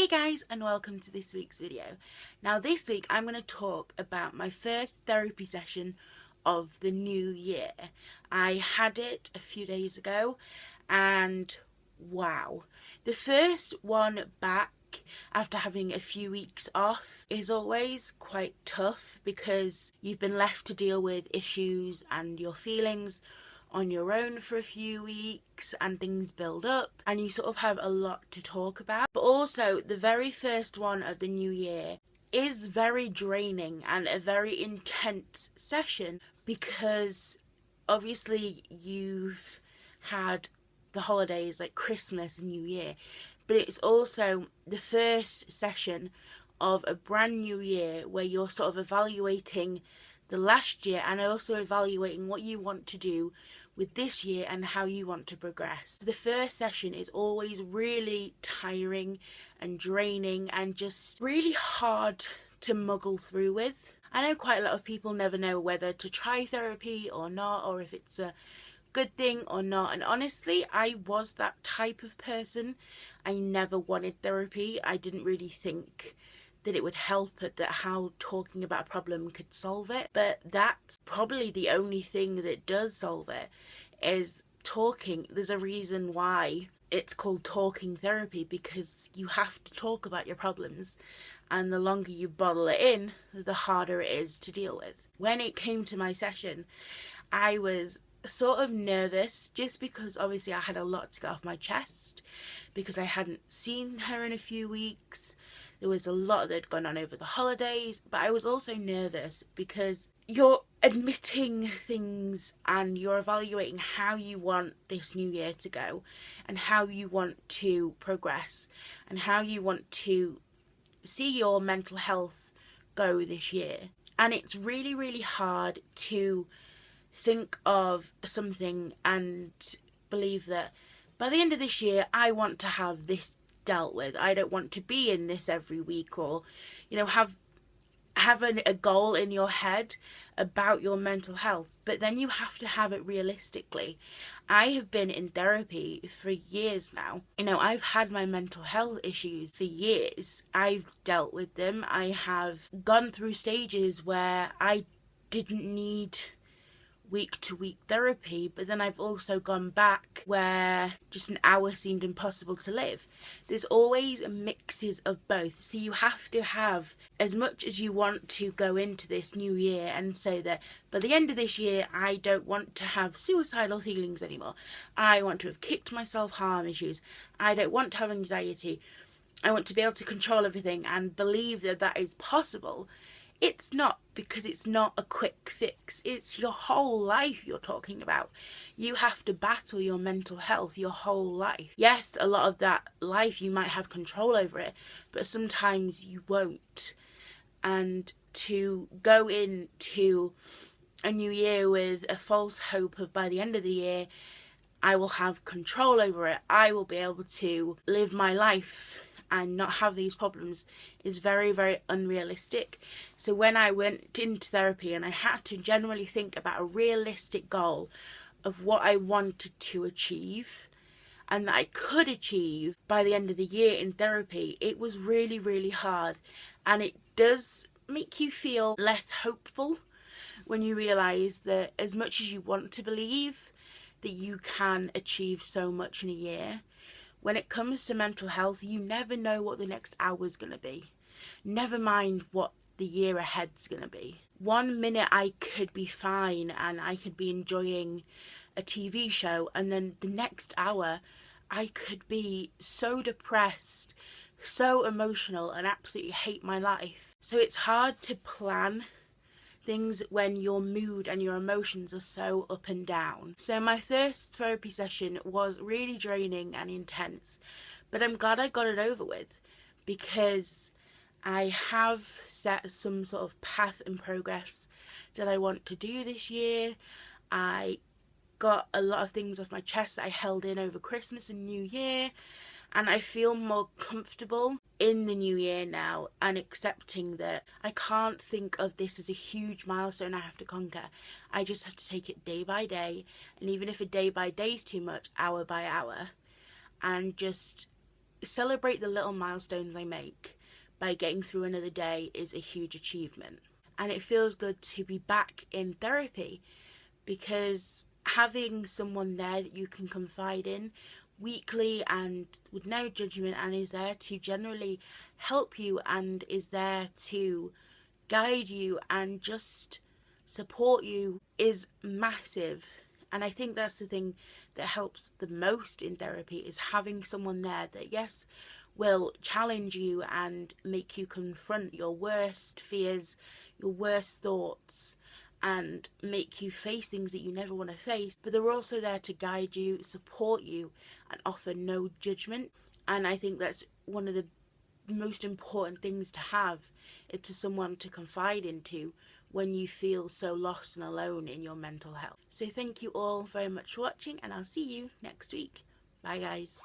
Hey guys, and welcome to this week's video. Now this week I'm going to talk about my first therapy session of the new year. I had it a few days ago and wow. The first one back after having a few weeks off is always quite tough because you've been left to deal with issues and your feelings on your own for a few weeks and things build up and you sort of have a lot to talk about. But also the very first one of the new year is very draining and a very intense session because obviously you've had the holidays like Christmas and New Year, but it's also the first session of a brand new year where you're sort of evaluating the last year and also evaluating what you want to do with this year and how you want to progress. The first session is always really tiring and draining and just really hard to muggle through with. I know quite a lot of people never know whether to try therapy or not, or if it's a good thing or not, and honestly I was that type of person. I never wanted therapy. I didn't really think that it would help it, that how talking about a problem could solve it, but that's probably the only thing that does solve it is talking. There's a reason why it's called talking therapy, because you have to talk about your problems, and the longer you bottle it in, the harder it is to deal with. When it came to my session, I was sort of nervous just because obviously I had a lot to get off my chest because I hadn't seen her in a few weeks. There was a lot that had gone on over the holidays, but I was also nervous because you're admitting things and you're evaluating how you want this new year to go and how you want to progress and how you want to see your mental health go this year. And it's really, really hard to think of something and believe that by the end of this year I want to have this dealt with. I don't want to be in this every week, or have a goal in your head about your mental health, but then you have to have it realistically. I have been in therapy for years now. I've had my mental health issues for years. I've dealt with them. I have gone through stages where I didn't need week to week therapy, but then I've also gone back where just an hour seemed impossible to live. There's always mixes of both, so you have to have, as much as you want to go into this new year and say that by the end of this year I don't want to have suicidal feelings anymore, I want to have kicked myself harm issues, I don't want to have anxiety, I want to be able to control everything and believe that that is possible. It's not, because it's not a quick fix. It's your whole life you're talking about. You have to battle your mental health your whole life. Yes, a lot of that life you might have control over it, but sometimes you won't. And to go into a new year with a false hope of by the end of the year I will have control over it, I will be able to live my life and not have these problems, is very, very unrealistic. So when I went into therapy and I had to generally think about a realistic goal of what I wanted to achieve and that I could achieve by the end of the year in therapy, it was really, really hard. And it does make you feel less hopeful when you realise that as much as you want to believe that you can achieve so much in a year, when it comes to mental health, you never know what the next hour's going to be. Never mind what the year ahead's going to be. 1 minute I could be fine and I could be enjoying a TV show, and then the next hour I could be so depressed, so emotional, and absolutely hate my life. So it's hard to plan things when your mood and your emotions are so up and down. So my first therapy session was really draining and intense, but I'm glad I got it over with because I have set some sort of path and progress that I want to do this year. I got a lot of things off my chest that I held in over Christmas and New Year, and I feel more comfortable in the new year now and accepting that I can't think of this as a huge milestone I have to conquer. I just have to take it day by day, and even if a day by day is too much, hour by hour, and just celebrate the little milestones I make by getting through another day is a huge achievement. And it feels good to be back in therapy, because having someone there that you can confide in weekly and with no judgment, and is there to generally help you and is there to guide you and just support you, is massive. And I think that's the thing that helps the most in therapy, is having someone there that, yes, will challenge you and make you confront your worst fears, your worst thoughts, and make you face things that you never want to face, but they're also there to guide you, support you, and offer no judgment. And I think that's one of the most important things to have, is to someone to confide into when you feel so lost and alone in your mental health. So thank you all very much for watching, and I'll see you next week. Bye guys.